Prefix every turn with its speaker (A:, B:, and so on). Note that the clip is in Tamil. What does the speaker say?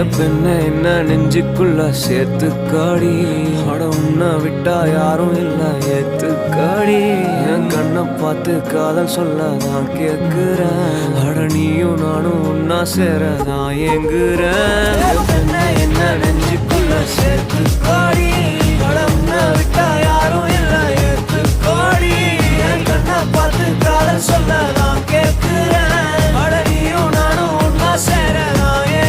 A: பெண்ண என்ன நெஞ்சுக்குள்ள சேர்த்துக்காடி அட உன்னை விட்டா யாரும் இல்ல ஏத்துக்காடி என் கண்ணை பார்த்து காதல் சொல்ல நான் கேட்கிறேன் அட நீயும் நானும் ஒன்னா சேரதான் ஏங்குறேன்